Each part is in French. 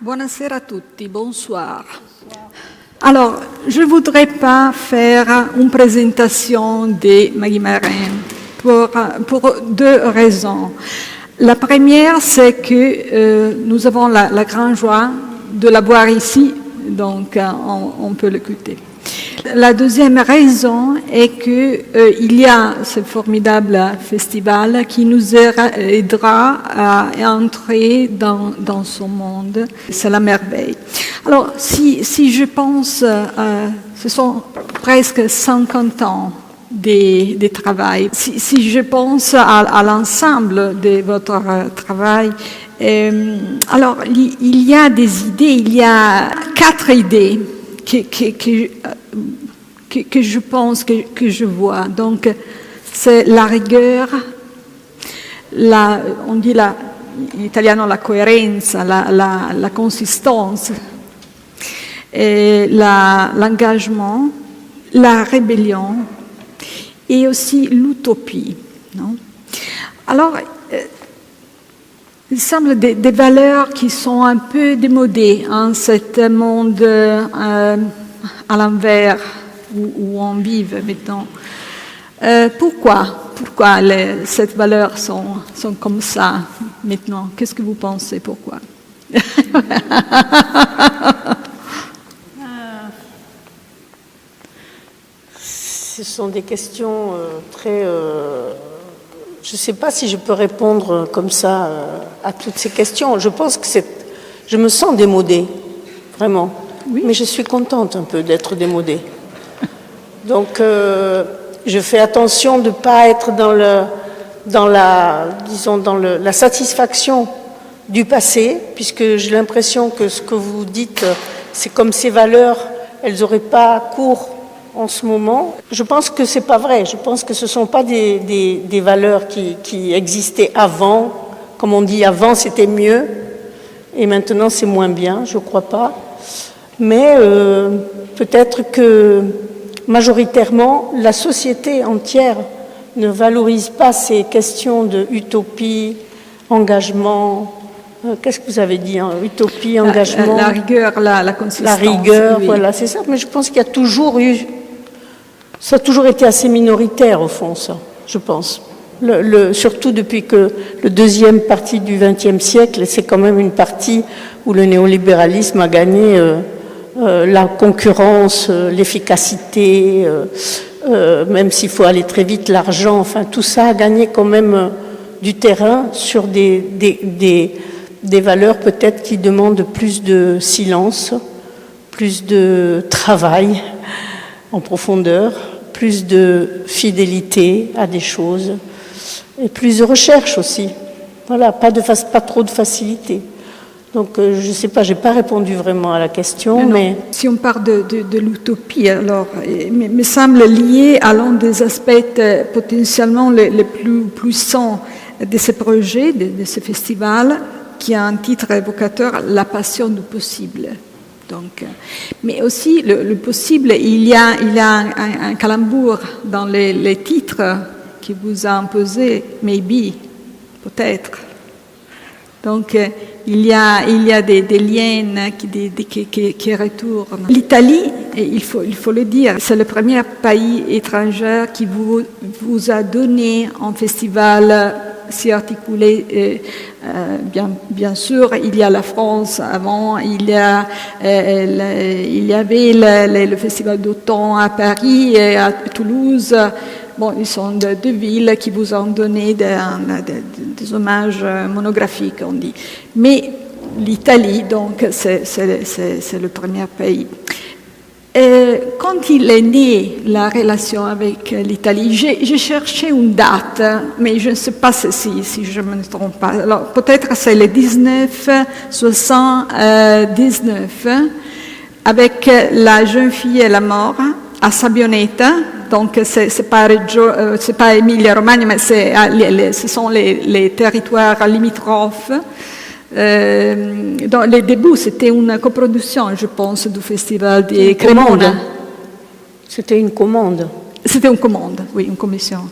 Buonasera a tutti, bonsoir. Alors, je ne voudrais pas faire une présentation de Maggie Marin pour deux raisons. La première, c'est que nous avons la grande joie de la voir ici, donc on peut l'écouter. La deuxième raison est qu'il y a ce formidable festival qui nous aidera à entrer dans ce monde. C'est la merveille. Alors, si je pense, ce sont presque 50 ans de travail. Si je pense à l'ensemble de votre travail, alors il y a des idées, il y a 4 idées que je pense, que je vois. Donc, c'est la rigueur, on dit in italiano la coerenza, la consistance, l'engagement, la rébellion et aussi l'utopie. Non? Alors, il semble des valeurs qui sont un peu démodées en ce monde à l'envers où on vit maintenant. Pourquoi ces valeurs sont comme ça maintenant? Qu'est-ce que vous pensez? Pourquoi? Ce sont des questions très... je ne sais pas si je peux répondre comme ça à toutes ces questions. Je pense que je me sens démodée, vraiment. Oui. Mais je suis contente un peu d'être démodée. Donc, je fais attention de ne pas être dans la satisfaction du passé, puisque j'ai l'impression que ce que vous dites, c'est comme ces valeurs, elles n'auraient pas cours en ce moment. Je pense que ce n'est pas vrai. Je pense que ce ne sont pas des valeurs qui existaient avant. Comme on dit, avant c'était mieux, et maintenant c'est moins bien, je ne crois pas. Mais peut-être que majoritairement, la société entière ne valorise pas ces questions de utopie, engagement. Qu'est-ce que vous avez dit, hein? Utopie, engagement. La rigueur, la consistance. La rigueur, oui. Voilà, c'est ça. Mais je pense qu'il y a toujours eu... Ça a toujours été assez minoritaire, au fond, ça, je pense. Surtout depuis que le deuxième partie du XXe siècle, c'est quand même une partie où le néolibéralisme a gagné la concurrence, l'efficacité, même s'il faut aller très vite, l'argent, enfin tout ça a gagné quand même du terrain sur des valeurs peut-être qui demandent plus de silence, plus de travail en profondeur, plus de fidélité à des choses et plus de recherche aussi. Voilà, pas trop de facilité. Donc, je ne sais pas, je n'ai pas répondu vraiment à la question, mais... Si on parle de l'utopie, alors, il me semble lié à l'un des aspects potentiellement les plus puissants de ce projet, de ce festival, qui a un titre évocateur, La passion du possible. Donc, mais aussi, le possible, il y a un calembour dans les titres qui vous a imposé, maybe, peut-être. Donc, il y a des liens qui retournent. L'Italie, il faut le dire, c'est le premier pays étranger qui vous a donné un festival si articulé. Bien sûr, il y a la France avant, il y avait le festival d'automne à Paris et à Toulouse. Bon, ils sont deux villes qui vous ont donné des hommages monographiques, on dit. Mais l'Italie, donc, c'est le premier pays. Et quand il est né, la relation avec l'Italie, j'ai cherché une date, mais je ne sais pas si je ne me trompe pas. Alors, peut-être c'est le 1979, avec la jeune fille et la mort à Sabioneta. Donc, c'est pas Emilia-Romagna, mais ce sont les territoires limitrophes. Dans les débuts, c'était une coproduction, je pense, du festival de Cremona. C'était une commande. C'était une commande, oui, une commission.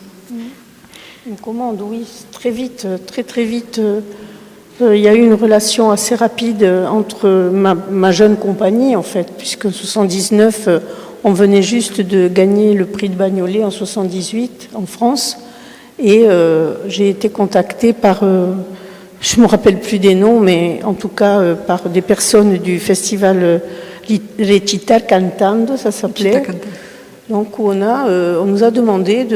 Une commande, oui, très vite, très vite. Il y a eu une relation assez rapide entre ma jeune compagnie, en fait, puisque en 79, on venait juste de gagner le prix de Bagnolet en 78 en France, et j'ai été contactée par, je ne me rappelle plus des noms, mais en tout cas par des personnes du festival Recitar Cantando, ça s'appelait. Donc on nous a demandé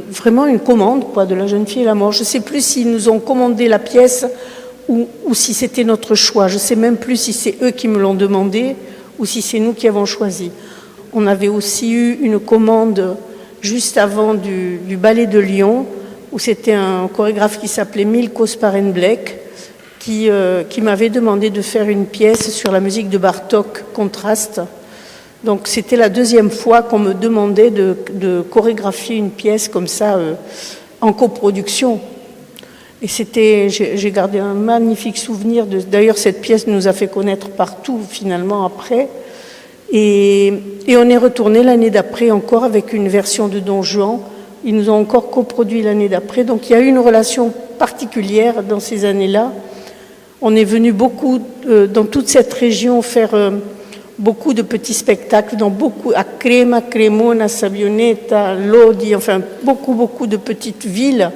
vraiment une commande quoi, de La jeune fille et la mort. Je ne sais plus s'ils nous ont commandé la pièce ou si c'était notre choix. Je ne sais même plus si c'est eux qui me l'ont demandé ou si c'est nous qui avons choisi. On avait aussi eu une commande juste avant du ballet de Lyon, où c'était un chorégraphe qui s'appelait Milko Sparenblek, qui m'avait demandé de faire une pièce sur la musique de Bartók, Contraste. Donc c'était la deuxième fois qu'on me demandait de chorégraphier une pièce comme ça en coproduction. Et j'ai gardé un magnifique souvenir. D'ailleurs, cette pièce nous a fait connaître partout finalement après. Et on est retourné l'année d'après encore avec une version de Don Juan. Ils nous ont encore coproduit l'année d'après. Donc il y a eu une relation particulière dans ces années-là. On est venu beaucoup dans toute cette région faire beaucoup de petits spectacles, à Crema, Cremona, Sabioneta, Lodi, enfin beaucoup de petites villes.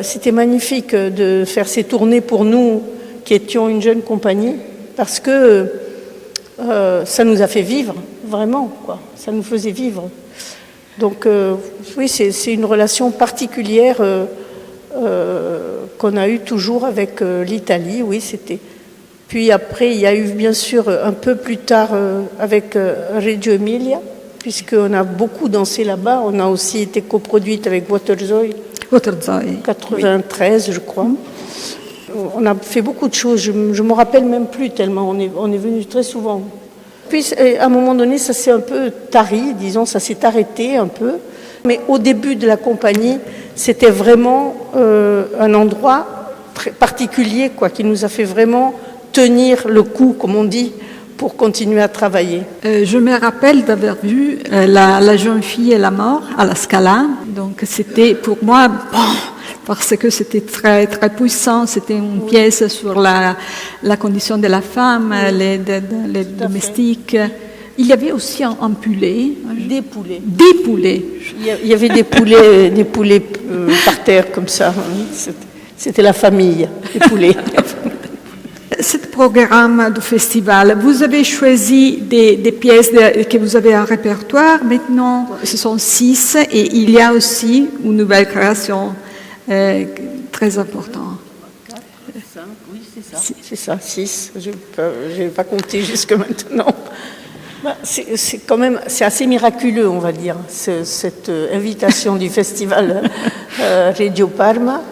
C'était magnifique de faire ces tournées pour nous qui étions une jeune compagnie, parce que ça nous a fait vivre, vraiment, quoi. Ça nous faisait vivre. Donc oui, c'est une relation particulière qu'on a eue toujours avec l'Italie, oui, c'était. Puis après, il y a eu bien sûr un peu plus tard avec Reggio Emilia, puisqu'on a beaucoup dansé là-bas. On a aussi été coproduite avec Waterzooi, 93, oui. Je crois. On a fait beaucoup de choses. Je ne me rappelle même plus tellement. On est venu très souvent. Puis à un moment donné, ça s'est un peu tari, disons, ça s'est arrêté un peu. Mais au début de la compagnie, c'était vraiment un endroit très particulier, quoi, qui nous a fait vraiment tenir le coup, comme on dit, pour continuer à travailler. Je me rappelle d'avoir vu la jeune fille et la mort à la Scala. Donc c'était pour moi, parce que c'était très, très puissant, c'était une pièce sur la condition de la femme, les domestiques. Il y avait aussi un poulet. Des poulets. Des poulets. Il y avait des poulets par terre comme ça. C'était la famille, les poulets. Ce programme du festival, vous avez choisi des pièces que vous avez en répertoire. Maintenant, ce sont 6 et il y a aussi une nouvelle création très importante. 4, 5, oui, c'est ça. C'est ça, 6. Je n'ai pas compté jusque maintenant. C'est quand même, c'est assez miraculeux, on va dire, cette invitation du festival Reggio Parma.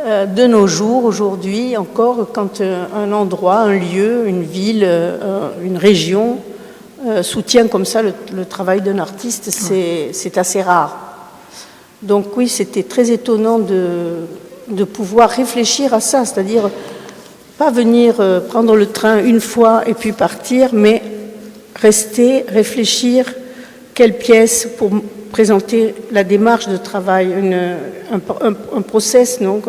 De nos jours, aujourd'hui encore, quand un endroit, un lieu, une ville, une région soutient comme ça le travail d'un artiste, c'est assez rare. Donc oui, c'était très étonnant de pouvoir réfléchir à ça, c'est-à-dire pas venir prendre le train une fois et puis partir, mais rester, réfléchir quelle pièce pour présenter la démarche de travail, un process, donc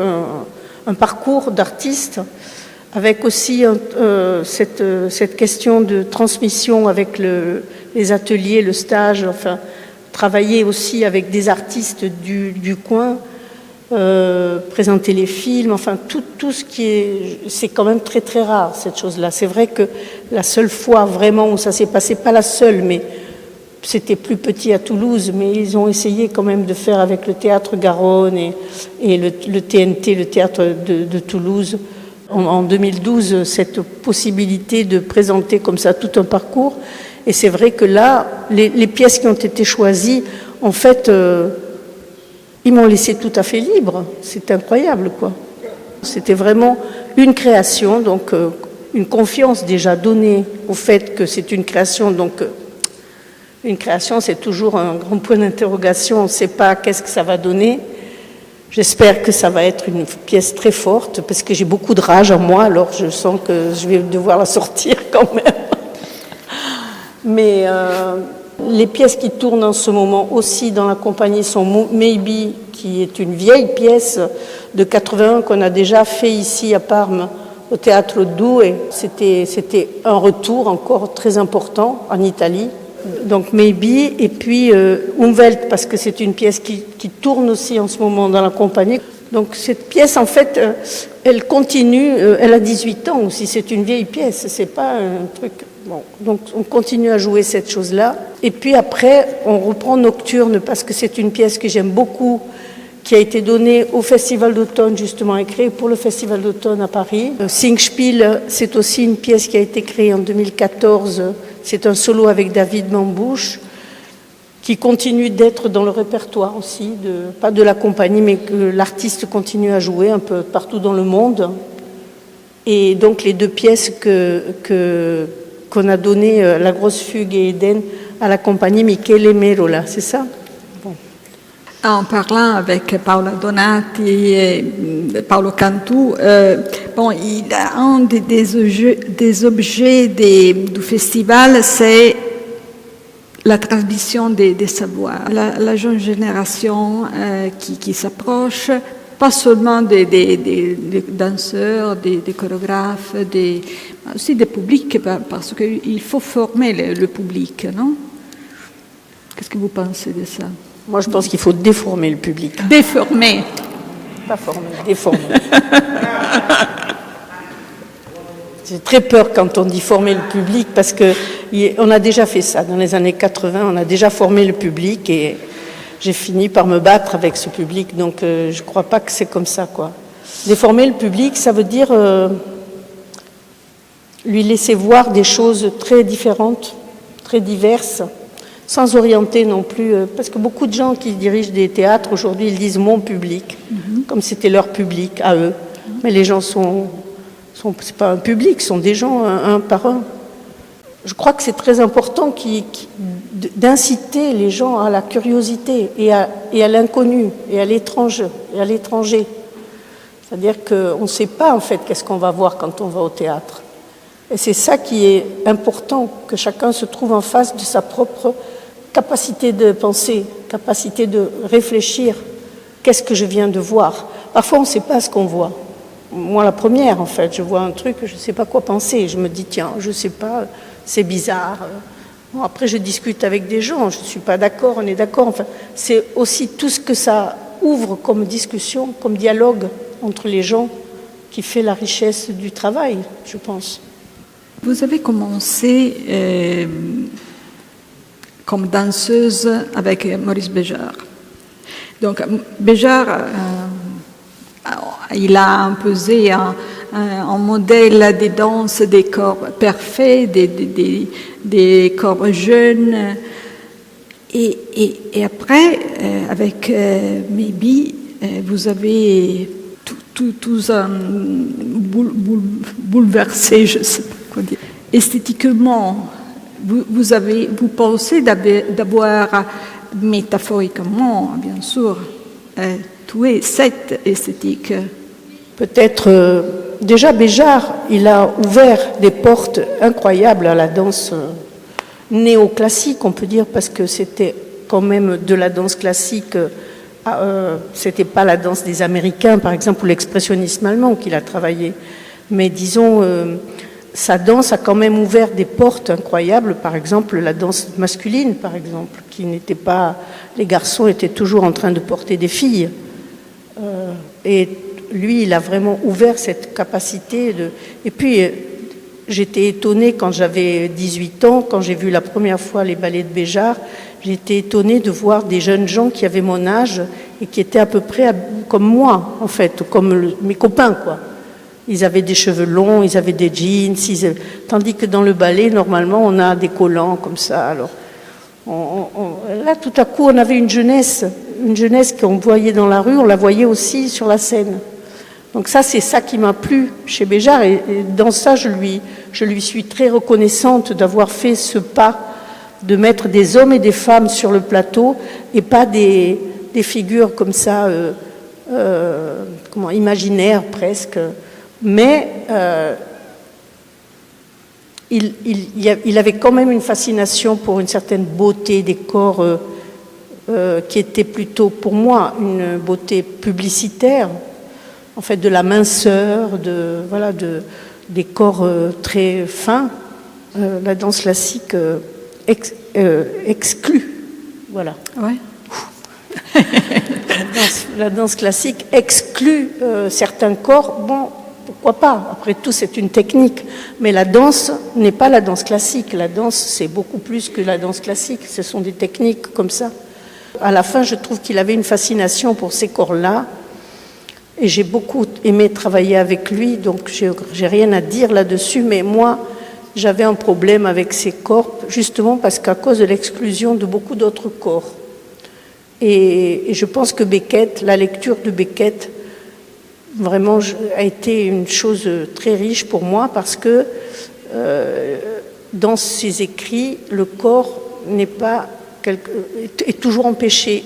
un parcours d'artiste, avec aussi cette question de transmission avec les ateliers, le stage, enfin travailler aussi avec des artistes du coin, présenter les films, enfin tout ce qui c'est quand même très très rare cette chose-là. C'est vrai que la seule fois vraiment où ça s'est passé, pas la seule, mais c'était plus petit à Toulouse, mais ils ont essayé quand même de faire avec le théâtre Garonne et le TNT, le théâtre de Toulouse, en 2012, cette possibilité de présenter comme ça tout un parcours. Et c'est vrai que là, les pièces qui ont été choisies, en fait, ils m'ont laissé tout à fait libre. C'est incroyable, quoi. C'était vraiment une création, donc une confiance déjà donnée au fait que c'est une création, donc une création, c'est toujours un grand point d'interrogation. On ne sait pas qu'est-ce que ça va donner. J'espère que ça va être une pièce très forte, parce que j'ai beaucoup de rage en moi, alors je sens que je vais devoir la sortir quand même. Mais les pièces qui tournent en ce moment aussi dans la compagnie sont Maybe, qui est une vieille pièce de 81 qu'on a déjà fait ici à Parme, au Teatro Due. C'était un retour encore très important en Italie. Donc Maybe, et puis Umwelt, parce que c'est une pièce qui tourne aussi en ce moment dans la compagnie. Donc cette pièce, en fait, elle continue, elle a 18 ans aussi, c'est une vieille pièce, c'est pas un truc... Bon, donc on continue à jouer cette chose-là. Et puis après, on reprend Nocturne, parce que c'est une pièce que j'aime beaucoup, qui a été donnée au Festival d'automne, justement, et créée pour le Festival d'automne à Paris. Singspiel, c'est aussi une pièce qui a été créée en 2014. C'est un solo avec David Mambouche, qui continue d'être dans le répertoire aussi, pas de la compagnie, mais que l'artiste continue à jouer un peu partout dans le monde. Et donc les deux pièces qu'on a données, La Grosse Fugue et Eden, à la compagnie Michele Merola, c'est ça? Bon. En parlant avec Paola Donati et Paolo Cantu, il a un des objets du festival, c'est la transmission des savoirs. La jeune génération qui s'approche, pas seulement des danseurs, des chorégraphes, aussi des publics, parce qu'il faut former le public, non? Qu'est-ce que vous pensez de ça? Moi, je pense qu'il faut déformer le public. Déformer. Pas former, déformer. J'ai très peur quand on dit former le public, parce qu'on a déjà fait ça. Dans les années 80, on a déjà formé le public et j'ai fini par me battre avec ce public. Donc, je ne crois pas que c'est comme ça, quoi. Déformer le public, ça veut dire lui laisser voir des choses très différentes, très diverses, sans orienter non plus, parce que beaucoup de gens qui dirigent des théâtres aujourd'hui, ils disent mon public, comme c'était leur public à eux. Mais les gens c'est pas un public, sont des gens un par un. Je crois que c'est très important d'inciter les gens à la curiosité et à l'inconnu et à l'étranger. C'est-à-dire qu'on ne sait pas en fait qu'est-ce qu'on va voir quand on va au théâtre. Et c'est ça qui est important, que chacun se trouve en face de sa propre capacité de penser, capacité de réfléchir. Qu'est-ce que je viens de voir? Parfois, on ne sait pas ce qu'on voit. Moi, la première, en fait, je vois un truc, je ne sais pas quoi penser. Je me dis, tiens, je ne sais pas, c'est bizarre. Bon, après, je discute avec des gens, je ne suis pas d'accord, on est d'accord. Enfin, c'est aussi tout ce que ça ouvre comme discussion, comme dialogue entre les gens qui fait la richesse du travail, je pense. Vous avez commencé comme danseuse avec Maurice Béjart. Donc, Béjart, il a imposé un modèle de danse des corps parfaits, des corps jeunes. Et après, avec Maybe, vous avez tout bouleversé, je ne sais pas quoi dire. Esthétiquement, vous pensez d'avoir métaphoriquement, bien sûr, tué cette esthétique. Peut-être, déjà Béjart, il a ouvert des portes incroyables à la danse néoclassique, on peut dire, parce que c'était quand même de la danse classique. C'était pas la danse des Américains, par exemple, ou l'expressionnisme allemand qu'il a travaillé. Mais disons, sa danse a quand même ouvert des portes incroyables. Par exemple, la danse masculine, par exemple, qui n'était pas... Les garçons étaient toujours en train de porter des filles. Et lui, il a vraiment ouvert cette capacité de... Et puis, j'étais étonnée quand j'avais 18 ans, quand j'ai vu la première fois les ballets de Béjart, j'étais étonnée de voir des jeunes gens qui avaient mon âge et qui étaient à peu près comme moi, en fait, comme mes copains, quoi. Ils avaient des cheveux longs, ils avaient des jeans, tandis que dans le ballet, normalement, on a des collants comme ça. Alors, là, tout à coup, on avait une jeunesse qu'on voyait dans la rue, on la voyait aussi sur la scène. Donc ça, c'est ça qui m'a plu chez Béjart, et dans ça, je lui suis très reconnaissante d'avoir fait ce pas, de mettre des hommes et des femmes sur le plateau, et pas des figures comme ça, imaginaires presque. Mais il avait quand même une fascination pour une certaine beauté des corps qui était plutôt, pour moi, une beauté publicitaire, en fait, de la minceur, des corps très fins. La danse classique exclut. Voilà. Ouais. La danse classique exclut certains corps. Bon, pourquoi pas? Après tout, c'est une technique. Mais la danse n'est pas la danse classique. La danse, c'est beaucoup plus que la danse classique. Ce sont des techniques comme ça. À la fin, je trouve qu'il avait une fascination pour ces corps-là. Et j'ai beaucoup aimé travailler avec lui. Donc, j'ai rien à dire là-dessus. Mais moi, j'avais un problème avec ces corps, justement parce qu'à cause de l'exclusion de beaucoup d'autres corps. Et je pense que Beckett, la lecture de Beckett, vraiment a été une chose très riche pour moi parce que dans ses écrits, le corps est toujours empêché.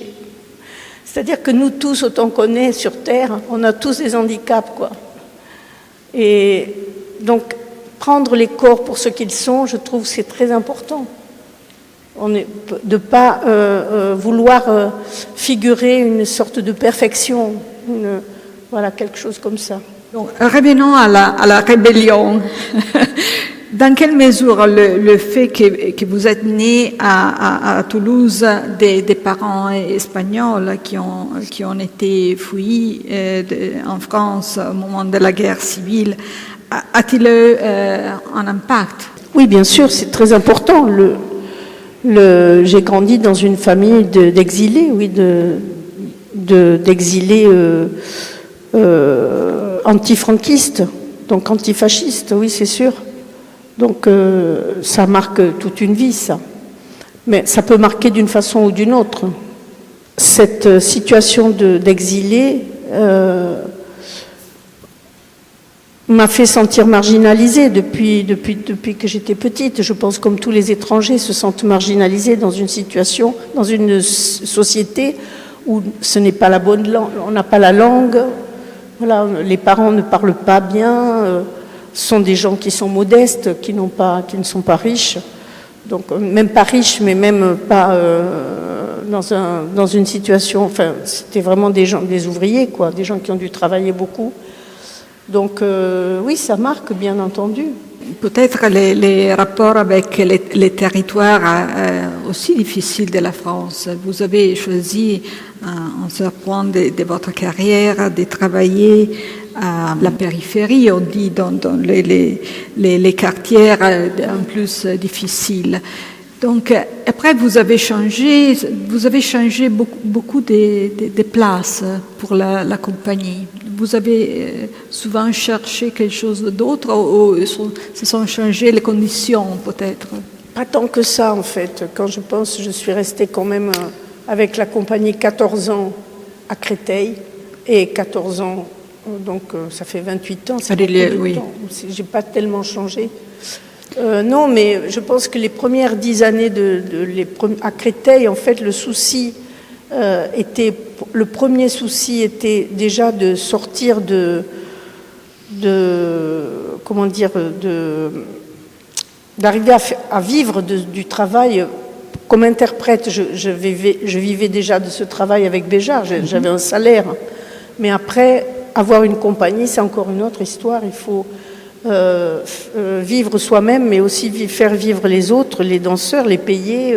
C'est-à-dire que nous tous, autant qu'on est sur Terre, on a tous des handicaps, quoi. Et donc, prendre les corps pour ce qu'ils sont, je trouve que c'est très important. De ne pas vouloir figurer une sorte de perfection, voilà, quelque chose comme ça. Donc, revenons à la rébellion. Dans quelle mesure le fait que vous êtes né à Toulouse des parents espagnols qui ont été fuis en France au moment de la guerre civile, a-t-il eu un impact? Oui, bien sûr, c'est très important. J'ai grandi dans une famille d'exilés, oui, d'exilés antifranquistes, donc antifascistes, oui, c'est sûr. Donc ça marque toute une vie, ça. Mais ça peut marquer d'une façon ou d'une autre. Cette situation d'exilé m'a fait sentir marginalisée depuis que j'étais petite. Je pense comme tous les étrangers se sentent marginalisés dans une situation, dans une société où ce n'est pas la bonne langue, on n'a pas la langue, voilà, les parents ne parlent pas bien, sont des gens qui sont modestes, qui ne sont pas riches, donc même pas riches, mais même pas dans une situation. Enfin, c'était vraiment des ouvriers, quoi, des gens qui ont dû travailler beaucoup. Donc oui, ça marque, bien entendu. Peut-être les rapports avec les territoires aussi difficiles de la France. Vous avez choisi, en ce point de votre carrière, de travailler à la périphérie, on dit, dans les quartiers un plus difficiles. Donc, après, vous avez changé beaucoup de places pour la compagnie. Vous avez souvent cherché quelque chose d'autre ou se sont changées les conditions, peut-être? Pas tant que ça, en fait. Quand je pense, je suis restée quand même avec la compagnie 14 ans à Créteil et 14 ans, donc ça fait 28 ans. C'est beaucoup de temps. J'ai pas tellement changé. Non, mais je pense que les premières 10 années à Créteil, en fait, le premier souci était déjà de sortir d'arriver à vivre du travail comme interprète. Je vivais déjà de ce travail avec Béjart, j'avais un salaire. Mais après, avoir une compagnie, c'est encore une autre histoire. Il faut vivre soi-même, mais aussi faire vivre les autres, les danseurs, les payer.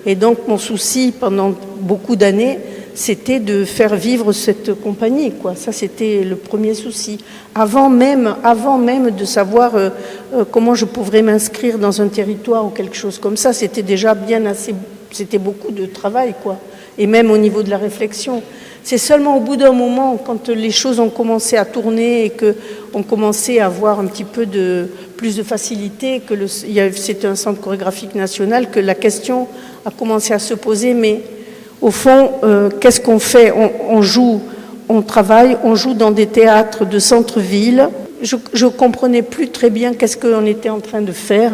Et donc, mon souci pendant beaucoup d'années, c'était de faire vivre cette compagnie, quoi. Ça, c'était le premier souci. Avant même de savoir comment je pourrais m'inscrire dans un territoire ou quelque chose comme ça, c'était déjà c'était beaucoup de travail, quoi. Et même au niveau de la réflexion. C'est seulement au bout d'un moment, quand les choses ont commencé à tourner et qu'on commençait à avoir un petit peu plus de facilité, c'était un centre chorégraphique national, que la question a commencé à se poser. Mais au fond, qu'est-ce qu'on fait? On joue, on travaille, on joue dans des théâtres de centre-ville. Je ne comprenais plus très bien qu'est-ce qu'on était en train de faire.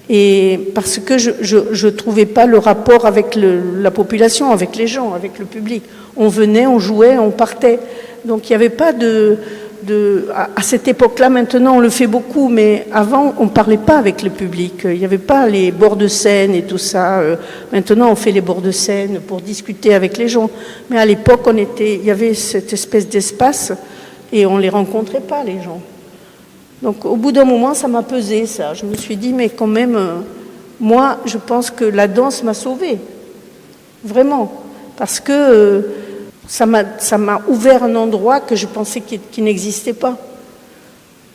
Et parce que je ne trouvais pas le rapport avec la population, avec les gens, avec le public. On venait, on jouait, on partait. Donc il n'y avait pas à cette époque-là, maintenant on le fait beaucoup, mais avant on ne parlait pas avec le public. Il n'y avait pas les bords de scène et tout ça. Maintenant on fait les bords de scène pour discuter avec les gens. Mais à l'époque il y avait cette espèce d'espace Et on ne les rencontrait pas, les gens. Donc au bout d'un moment, ça m'a pesé, ça. Je me suis dit, mais quand même, moi, je pense que la danse m'a sauvée. Vraiment. Parce que ça m'a ouvert un endroit que je pensais qui n'existait pas.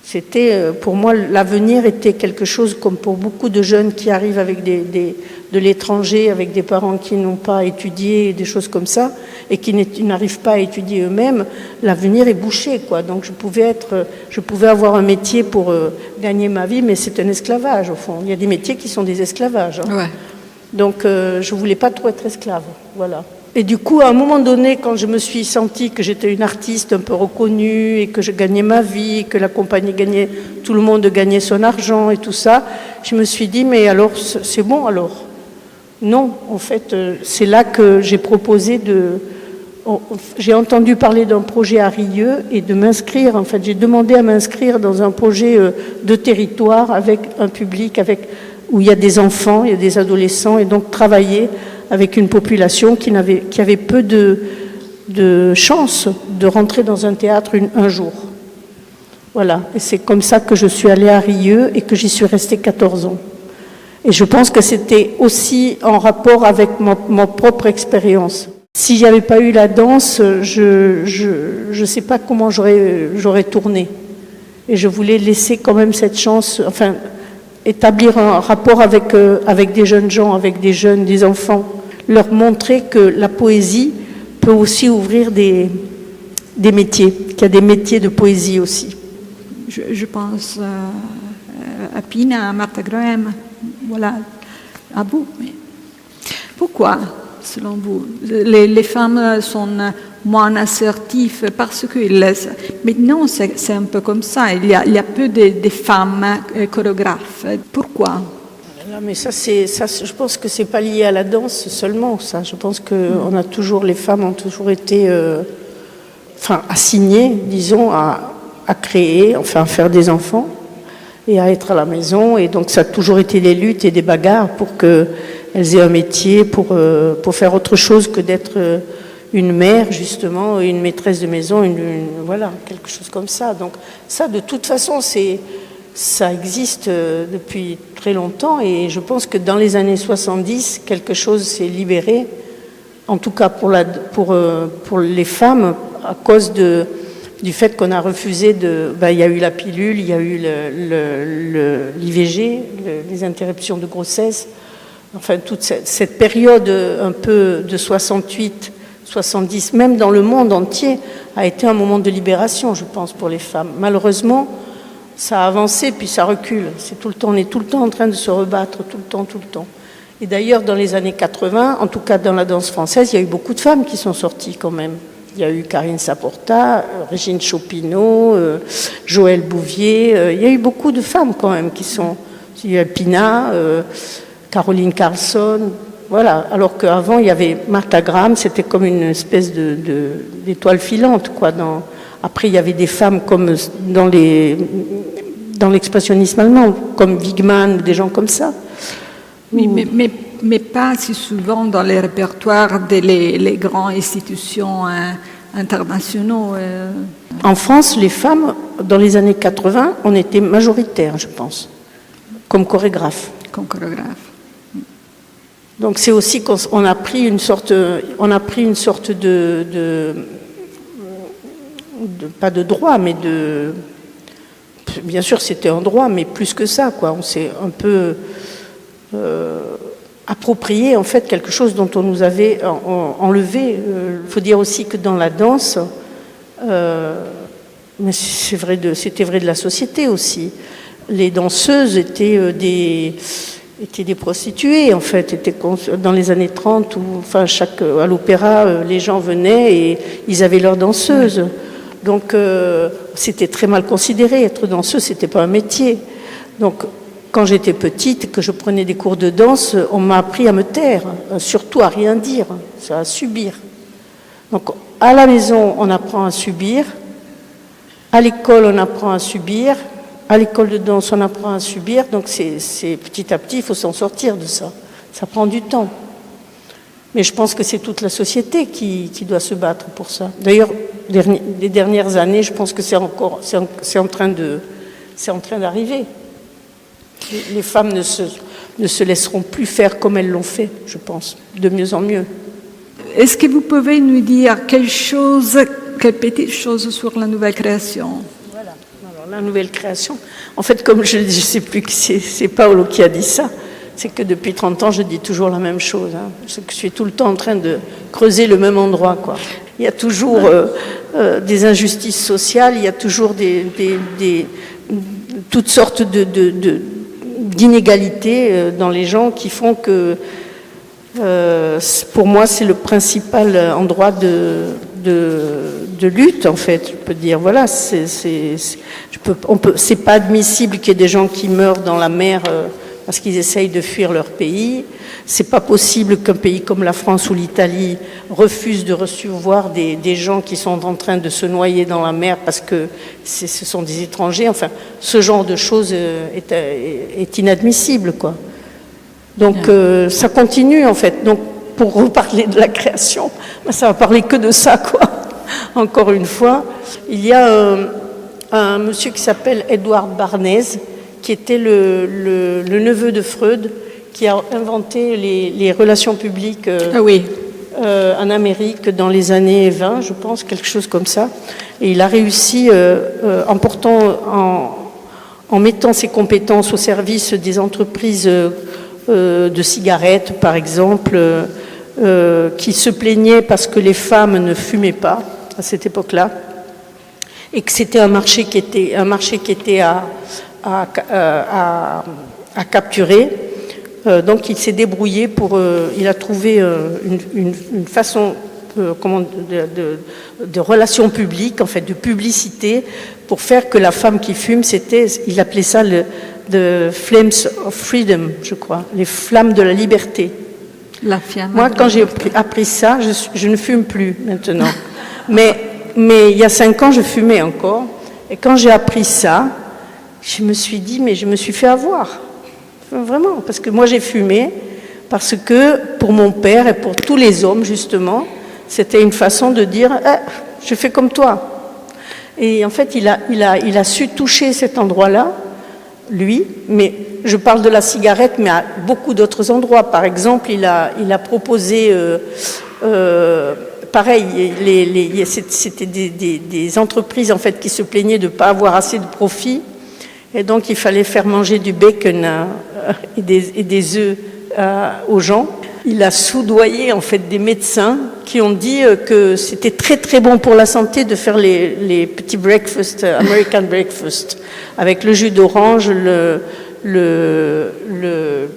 C'était, pour moi, l'avenir était quelque chose comme pour beaucoup de jeunes qui arrivent avec de l'étranger, avec des parents qui n'ont pas étudié, des choses comme ça, et qui n'arrivent pas à étudier eux-mêmes. L'avenir est bouché, quoi. Donc je pouvais avoir un métier pour gagner ma vie, mais c'est un esclavage, au fond. Il y a des métiers qui sont des esclavages. Hein. Ouais. Donc je voulais pas trop être esclave, voilà. Et du coup, à un moment donné, quand je me suis sentie que j'étais une artiste un peu reconnue et que je gagnais ma vie, que la compagnie gagnait, tout le monde gagnait son argent et tout ça, je me suis dit, mais alors, c'est bon alors? Non, en fait, c'est là que j'ai proposé j'ai entendu parler d'un projet à Rieux et de m'inscrire, en fait, j'ai demandé à m'inscrire dans un projet de territoire avec un public, où il y a des enfants, il y a des adolescents, et donc travailler avec une population qui avait peu de chances de rentrer dans un théâtre un jour. Voilà, et c'est comme ça que je suis allée à Rieux et que j'y suis restée 14 ans. Et je pense que c'était aussi en rapport avec ma propre expérience. Si j'avais pas eu la danse, je sais pas comment j'aurais tourné. Et je voulais laisser quand même cette chance, enfin, établir un rapport avec des jeunes gens, avec des jeunes, des enfants, leur montrer que la poésie peut aussi ouvrir des métiers, qu'il y a des métiers de poésie aussi. Je pense à Pina, à Martha Graham, voilà, à vous. Mais pourquoi, selon vous, les femmes sont moins assertives parce que maintenant c'est un peu comme ça, il y a peu de femmes chorégraphes. Pourquoi? Mais ça, je pense que c'est pas lié à la danse seulement, ça. Je pense que les femmes ont toujours été, assignées, disons, à créer, enfin, à faire des enfants et à être à la maison. Et donc, ça a toujours été des luttes et des bagarres pour qu'elles aient un métier, pour faire autre chose que d'être une mère, justement, une maîtresse de maison, voilà, quelque chose comme ça. Donc, ça, de toute façon, ça existe depuis très longtemps et je pense que dans les années 70, quelque chose s'est libéré, en tout cas pour les femmes, à cause du fait qu'on a refusé il y a eu la pilule, il y a eu l'IVG, les interruptions de grossesse, enfin toute cette période un peu de 68, 70, même dans le monde entier, a été un moment de libération, je pense, pour les femmes. Malheureusement, ça a avancé, puis ça recule. On est tout le temps en train de se rebattre, tout le temps. Et d'ailleurs, dans les années 80, en tout cas dans la danse française, il y a eu beaucoup de femmes qui sont sorties quand même. Il y a eu Karine Saporta, Régine Chopineau, Joëlle Bouvier. Il y a eu beaucoup de femmes quand même qui sont... Il y a Pina, Caroline Carlson, voilà. Alors qu'avant, il y avait Martha Graham, c'était comme une espèce d'étoile filante, quoi, Après, il y avait des femmes comme dans l'expressionnisme allemand, comme Wigman ou des gens comme ça. Oui, mais pas si souvent dans les répertoires des grandes institutions internationaux. En France, les femmes, dans les années 80, on était majoritaires, je pense, comme chorégraphes. Comme chorégraphes. Donc c'est aussi qu'on a pris une sorte pas de droit, mais bien sûr c'était un droit, mais plus que ça, quoi. On s'est un peu approprié en fait quelque chose dont on nous avait enlevé. Il faut dire aussi que dans la danse, mais c'était vrai de la société aussi. Les danseuses étaient des prostituées, en fait, dans les années 30, où, enfin, à l'opéra, les gens venaient et ils avaient leurs danseuses. Donc, c'était très mal considéré. Être danseuse, c'était pas un métier. Donc, quand j'étais petite, que je prenais des cours de danse, on m'a appris à me taire, surtout à rien dire, à subir. Donc, à la maison, on apprend à subir. À l'école, on apprend à subir. À l'école de danse, on apprend à subir, donc c'est petit à petit, il faut s'en sortir de ça. Ça prend du temps. Mais je pense que c'est toute la société qui doit se battre pour ça. D'ailleurs, des dernières années, je pense que c'est en train d'arriver. Les femmes ne se laisseront plus faire comme elles l'ont fait, je pense, de mieux en mieux. Est-ce que vous pouvez nous dire quelle petite chose sur la nouvelle création? Voilà. Alors, la nouvelle création, en fait, comme je ne sais plus qui c'est Paolo qui a dit ça, c'est que depuis 30 ans, je dis toujours la même chose. Parce que je suis tout le temps en train de creuser le même endroit, quoi. Il y a toujours des injustices sociales, il y a toujours toutes sortes d'inégalités dans les gens qui font que, pour moi, c'est le principal endroit de lutte, en fait. Je peux dire, voilà, c'est pas admissible qu'il y ait des gens qui meurent dans la mer parce qu'ils essayent de fuir leur pays. C'est pas possible qu'un pays comme la France ou l'Italie refuse de recevoir des gens qui sont en train de se noyer dans la mer parce que ce sont des étrangers. Enfin, ce genre de choses est inadmissible, quoi. Donc, ça continue, en fait. Donc, pour reparler de la création, ça va parler que de ça, quoi. Encore une fois, il y a un monsieur qui s'appelle Edward Bernays, qui était le neveu de Freud, qui a inventé les relations publiques en Amérique dans les années 20, je pense, quelque chose comme ça. Et il a réussi, en mettant ses compétences au service des entreprises de cigarettes, par exemple, qui se plaignaient parce que les femmes ne fumaient pas à cette époque-là, et que c'était un marché qui était à capturer. Donc il s'est débrouillé il a trouvé une façon de relations publiques, en fait, de publicité, pour faire que la femme qui fume, il appelait ça the flames of freedom, je crois, les flammes de la liberté. Moi, quand j'ai appris ça, je ne fume plus maintenant. Mais il y a 5 ans, je fumais encore. Et quand j'ai appris ça, je me suis dit, mais je me suis fait avoir. Vraiment, parce que moi, j'ai fumé parce que pour mon père et pour tous les hommes, justement, c'était une façon de dire je fais comme toi. Et en fait, il a su toucher cet endroit-là, lui, mais je parle de la cigarette, mais à beaucoup d'autres endroits. Par exemple, il a proposé, pareil, c'était des entreprises en fait qui se plaignaient de ne pas avoir assez de profit, et donc il fallait faire manger du bacon et des œufs aux gens. Il a soudoyé en fait des médecins qui ont dit que c'était très très bon pour la santé de faire les petits breakfast, American breakfast, avec le jus d'orange, le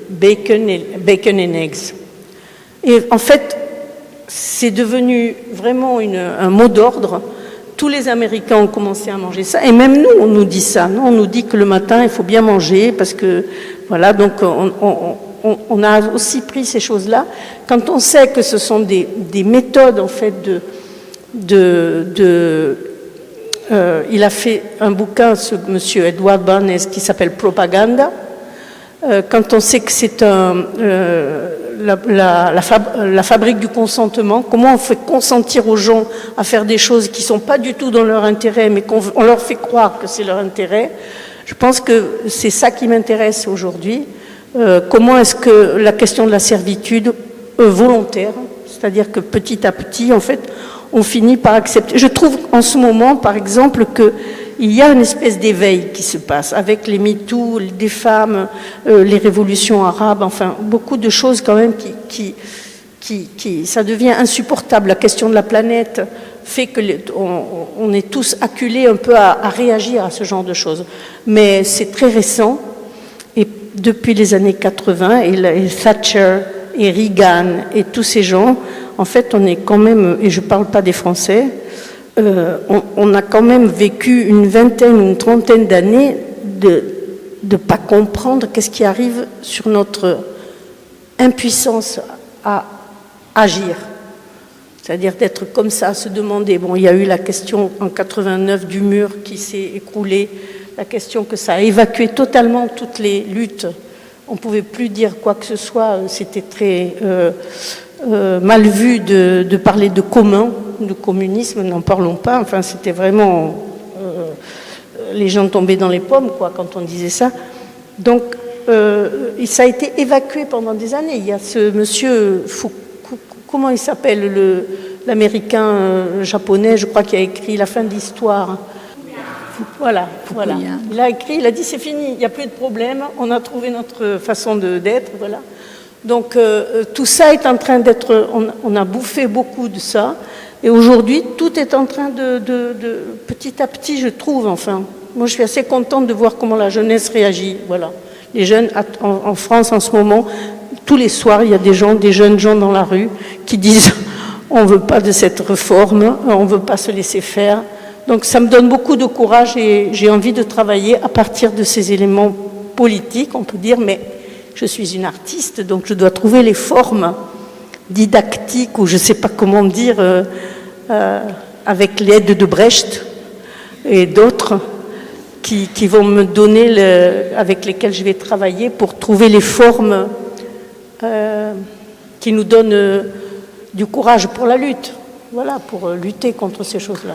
bacon and eggs. Et en fait, c'est devenu vraiment un mot d'ordre. Tous les Américains ont commencé à manger ça, et même nous, on nous dit ça. Non, on nous dit que le matin, il faut bien manger, parce que, voilà, donc on a aussi pris ces choses-là. Quand on sait que ce sont des méthodes, en fait, il a fait un bouquin, ce monsieur Edward Bernays, qui s'appelle Propaganda. Quand on sait que c'est la fabrique du consentement, comment on fait consentir aux gens à faire des choses qui ne sont pas du tout dans leur intérêt, mais qu'on leur fait croire que c'est leur intérêt. Je pense que c'est ça qui m'intéresse aujourd'hui. Comment est-ce que la question de la servitude volontaire, c'est-à-dire que petit à petit, en fait, on finit par accepter. Je trouve en ce moment, par exemple, qu'il y a une espèce d'éveil qui se passe avec les MeToo, des femmes, les révolutions arabes, enfin, beaucoup de choses quand même qui ça devient insupportable. La question de la planète fait que on est tous acculés un peu à réagir à ce genre de choses. Mais c'est très récent, et depuis les années 80, et Thatcher et Reagan et tous ces gens, en fait, on est quand même, et je ne parle pas des Français, on a quand même vécu une vingtaine, une trentaine d'années de ne pas comprendre qu'est-ce qui arrive sur notre impuissance à agir. C'est-à-dire d'être comme ça, à se demander, bon, il y a eu la question en 89 du mur qui s'est écroulé, la question que ça a évacué totalement toutes les luttes. On ne pouvait plus dire quoi que ce soit, c'était très mal vu de parler de commun. Le communisme, n'en parlons pas. Enfin, c'était vraiment... les gens tombaient dans les pommes, quoi, quand on disait ça. Donc, ça a été évacué pendant des années. Il y a ce monsieur, comment il s'appelle, l'américain japonais, je crois, qui a écrit La fin de l'histoire. Voilà. Il a écrit, il a dit c'est fini, il n'y a plus de problème, on a trouvé notre façon d'être, voilà. Donc tout ça est en train d'être, on a bouffé beaucoup de ça, et aujourd'hui tout est en train de petit à petit, je trouve, enfin. Moi je suis assez contente de voir comment la jeunesse réagit, voilà. Les jeunes en France en ce moment, tous les soirs il y a des jeunes gens dans la rue qui disent on ne veut pas de cette réforme, on ne veut pas se laisser faire. Donc ça me donne beaucoup de courage et j'ai envie de travailler à partir de ces éléments politiques, on peut dire, mais je suis une artiste, donc je dois trouver les formes didactiques, ou je ne sais pas comment dire, avec l'aide de Brecht et d'autres qui vont me donner, avec lesquels je vais travailler pour trouver les formes qui nous donnent du courage pour la lutte, voilà, pour lutter contre ces choses-là.